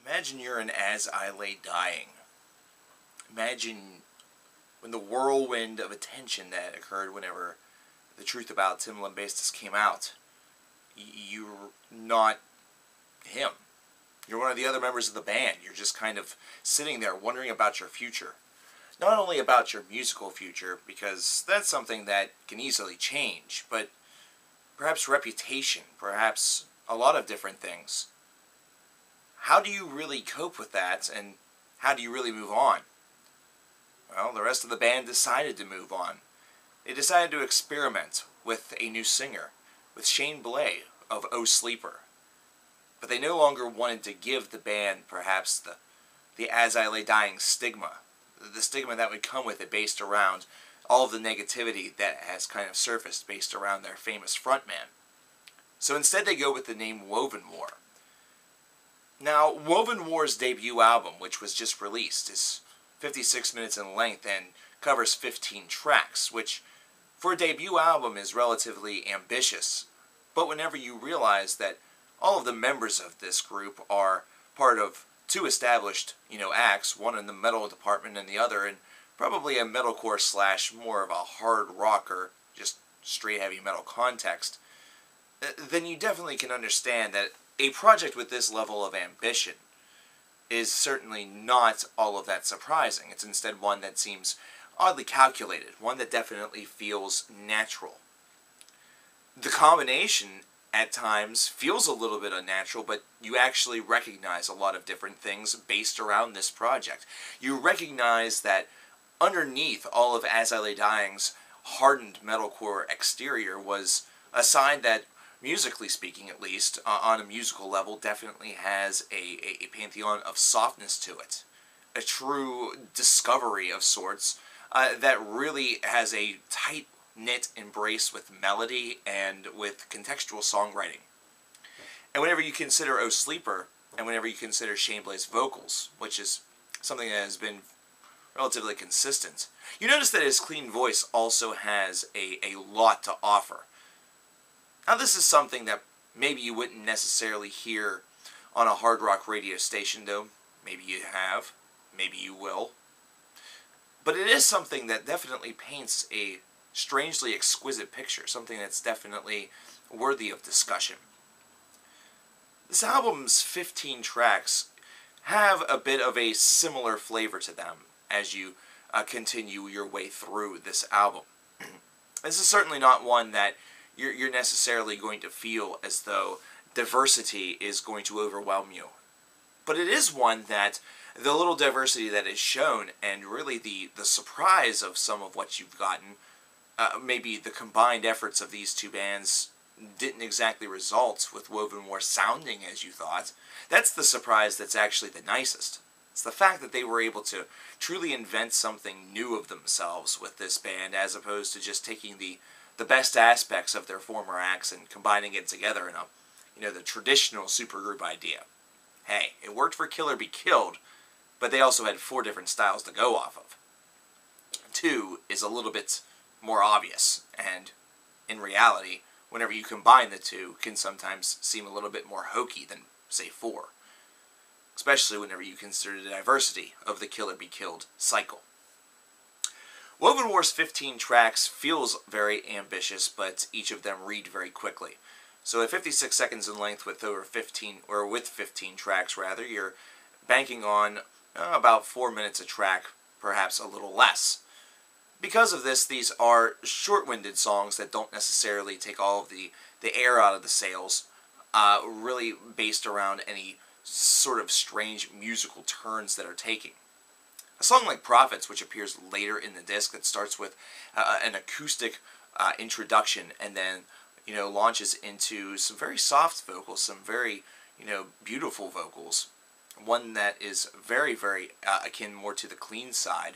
Imagine you're in As I Lay Dying. Imagine when the whirlwind of attention that occurred whenever the truth about Tim Lambastus came out. You're not him. You're one of the other members of the band. You're just kind of sitting there wondering about your future. Not only about your musical future, because that's something that can easily change, but perhaps reputation, perhaps a lot of different things. How do you really cope with that, and how do you really move on? Well, the rest of the band decided to move on. They decided to experiment with a new singer, with Shane Blay of Oh Sleeper. But they no longer wanted to give the band perhaps the As I Lay Dying stigma. The stigma that would come with it based around all of the negativity that has kind of surfaced based around their famous frontman. So instead they go with the name Wovenwar. Now, Wovenwar's debut album, which was just released, is 56 minutes in length and covers 15 tracks, which for a debut album is relatively ambitious. But whenever you realize that all of the members of this group are part of two established, acts, one in the metal department and the other in probably a metalcore slash more of a hard rock or just straight heavy metal context, then you definitely can understand that a project with this level of ambition is certainly not all of that surprising. It's instead one that seems oddly calculated, one that definitely feels natural. The combination at times feels a little bit unnatural, but you actually recognize a lot of different things based around this project. You recognize that underneath all of As I Lay Dying's hardened metalcore exterior was a side that, musically speaking at least, on a musical level, definitely has a pantheon of softness to it. A true discovery of sorts that really has a tight-knit embrace with melody and with contextual songwriting. And whenever you consider Oh Sleeper, and whenever you consider Shane Blay's vocals, which is something that has been relatively consistent, you notice that his clean voice also has a lot to offer. Now, this is something that maybe you wouldn't necessarily hear on a hard rock radio station, though. Maybe you have. Maybe you will. But it is something that definitely paints a strangely exquisite picture, something that's definitely worthy of discussion. This album's 15 tracks have a bit of a similar flavor to them as you continue your way through this album. This is certainly not one that you're necessarily going to feel as though diversity is going to overwhelm you. But it is one that the little diversity that is shown, and really the surprise of some of what you've gotten, maybe the combined efforts of these two bands didn't exactly result with Wovenwar sounding as you thought. That's the surprise that's actually the nicest. It's the fact that they were able to truly invent something new of themselves with this band, as opposed to just taking the best aspects of their former acts and combining it together in the traditional supergroup idea. Hey, it worked for Kill or Be Killed, but they also had 4 different styles to go off of. 2 is a little bit more obvious, and in reality, whenever you combine the two, can sometimes seem a little bit more hokey than, say, 4. Especially whenever you consider the diversity of the Kill or Be Killed cycle. Wovenwar's 15 tracks feels very ambitious, but each of them read very quickly. So at 56 seconds in length with 15 tracks, you're banking on about 4 minutes a track, perhaps a little less. Because of this, these are short-winded songs that don't necessarily take all of the air out of the sails, really based around any sort of strange musical turns that are taking. A song like Prophets, which appears later in the disc, that starts with an acoustic introduction and then, launches into some very soft vocals, some very, beautiful vocals. One that is very, very akin more to the clean side,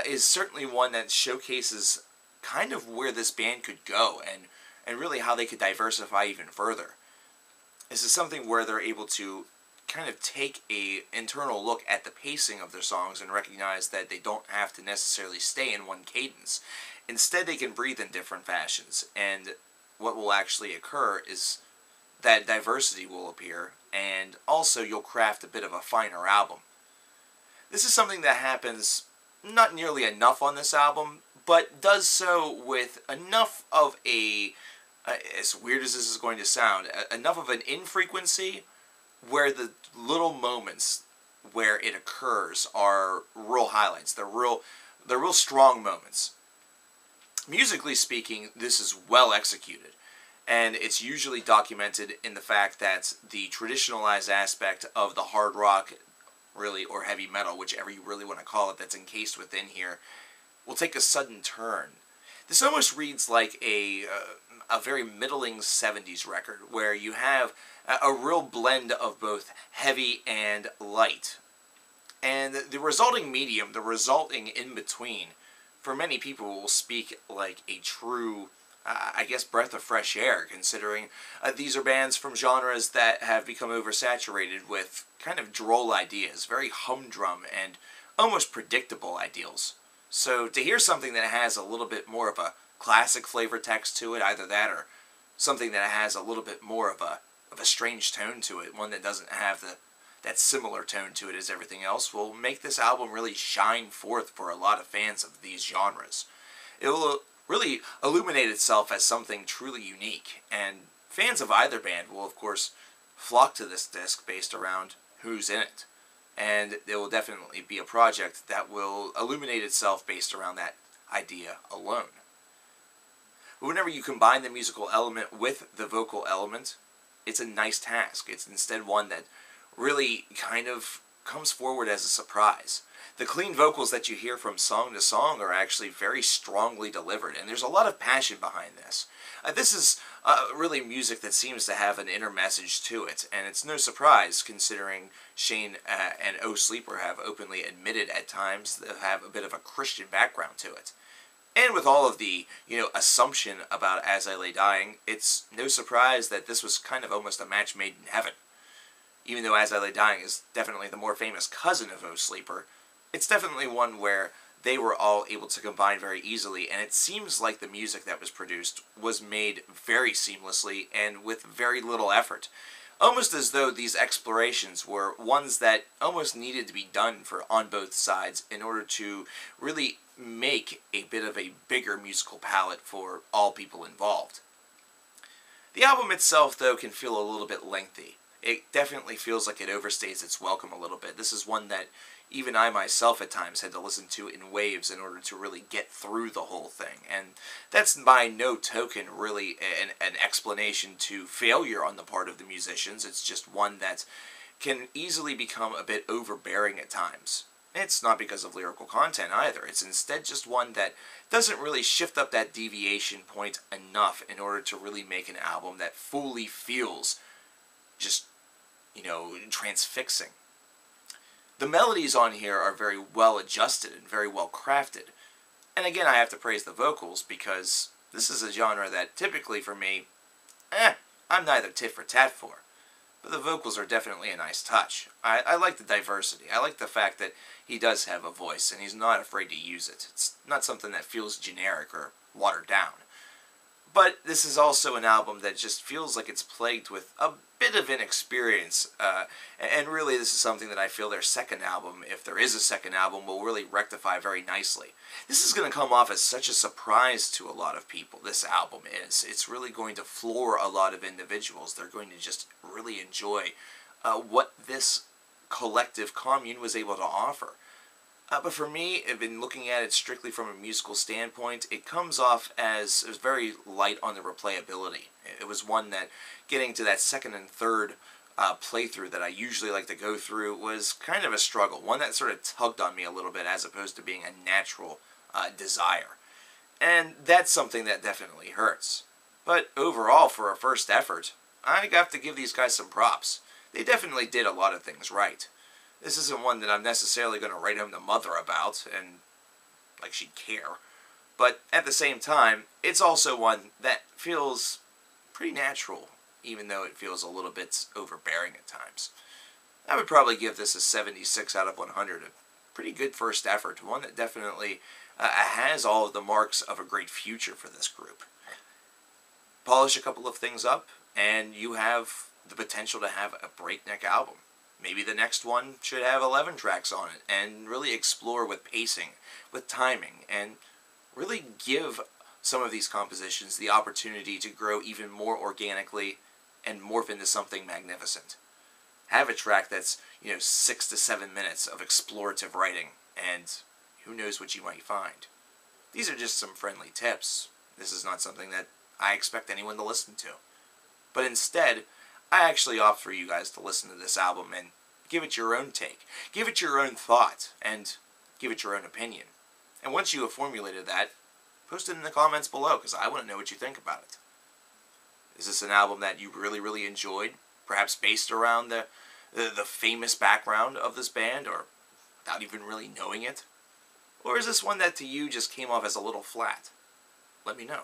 is certainly one that showcases kind of where this band could go and really how they could diversify even further. This is something where they're able to kind of take a internal look at the pacing of their songs and recognize that they don't have to necessarily stay in one cadence. Instead, they can breathe in different fashions, and what will actually occur is that diversity will appear, and also you'll craft a bit of a finer album. This is something that happens not nearly enough on this album, but does so with enough of a, as weird as this is going to sound, enough of an infrequency where the little moments where it occurs are real highlights. They're real strong moments. Musically speaking, this is well executed, and it's usually documented in the fact that the traditionalized aspect of the hard rock, really, or heavy metal, whichever you really want to call it, that's encased within here, will take a sudden turn. This almost reads like a very middling 70s record, where you have a real blend of both heavy and light. And the resulting medium, the resulting in-between, for many people will speak like a true, I guess, breath of fresh air, considering these are bands from genres that have become oversaturated with kind of droll ideas, very humdrum and almost predictable ideals. So to hear something that has a little bit more of a classic flavor text to it, either that or something that has a little bit more of a strange tone to it, one that doesn't have that similar tone to it as everything else, will make this album really shine forth for a lot of fans of these genres. It will really illuminate itself as something truly unique, and fans of either band will, of course, flock to this disc based around who's in it. And it will definitely be a project that will illuminate itself based around that idea alone. But whenever you combine the musical element with the vocal element, it's a nice task. It's instead one that really kind of comes forward as a surprise. The clean vocals that you hear from song to song are actually very strongly delivered, and there's a lot of passion behind this. This is really music that seems to have an inner message to it, and it's no surprise considering Shane and Oh Sleeper have openly admitted at times to have a bit of a Christian background to it. And with all of the, assumption about As I Lay Dying, it's no surprise that this was kind of almost a match made in heaven. Even though As I Lay Dying is definitely the more famous cousin of Oh Sleeper, it's definitely one where they were all able to combine very easily, and it seems like the music that was produced was made very seamlessly and with very little effort. Almost as though these explorations were ones that almost needed to be done on both sides in order to really make a bit of a bigger musical palette for all people involved. The album itself, though, can feel a little bit lengthy. It definitely feels like it overstays its welcome a little bit. This is one that even I myself at times had to listen to in waves in order to really get through the whole thing. And that's by no token really an explanation to failure on the part of the musicians. It's just one that can easily become a bit overbearing at times. It's not because of lyrical content either. It's instead just one that doesn't really shift up that deviation point enough in order to really make an album that fully feels just, transfixing. The melodies on here are very well adjusted and very well crafted. And again, I have to praise the vocals because this is a genre that typically for me, I'm neither tit for tat for. But the vocals are definitely a nice touch. I like the diversity. I like the fact that he does have a voice and he's not afraid to use it. It's not something that feels generic or watered down. But this is also an album that just feels like it's plagued with a bit of inexperience. And really this is something that I feel their second album, if there is a second album, will really rectify very nicely. This is going to come off as such a surprise to a lot of people, this album is. It's really going to floor a lot of individuals. They're going to just really enjoy what this collective commune was able to offer. But for me, I've been looking at it strictly from a musical standpoint. It comes off as very light on the replayability. It was one that, getting to that second and third playthrough that I usually like to go through, was kind of a struggle. One that sort of tugged on me a little bit as opposed to being a natural desire. And that's something that definitely hurts. But overall, for a first effort, I have to give these guys some props. They definitely did a lot of things right. This isn't one that I'm necessarily going to write home to Mother about, and like she'd care. But at the same time, it's also one that feels pretty natural, even though it feels a little bit overbearing at times. I would probably give this a 76 out of 100. A pretty good first effort, one that definitely has all of the marks of a great future for this group. Polish a couple of things up, and you have the potential to have a breakneck album. Maybe the next one should have 11 tracks on it, and really explore with pacing, with timing, and really give some of these compositions the opportunity to grow even more organically and morph into something magnificent. Have a track that's, 6 to 7 minutes of explorative writing, and who knows what you might find. These are just some friendly tips. This is not something that I expect anyone to listen to. But instead, I actually opt for you guys to listen to this album and give it your own take, give it your own thought, and give it your own opinion. And once you have formulated that, post it in the comments below, because I want to know what you think about it. Is this an album that you really, really enjoyed? Perhaps based around the famous background of this band, or without even really knowing it? Or is this one that to you just came off as a little flat? Let me know.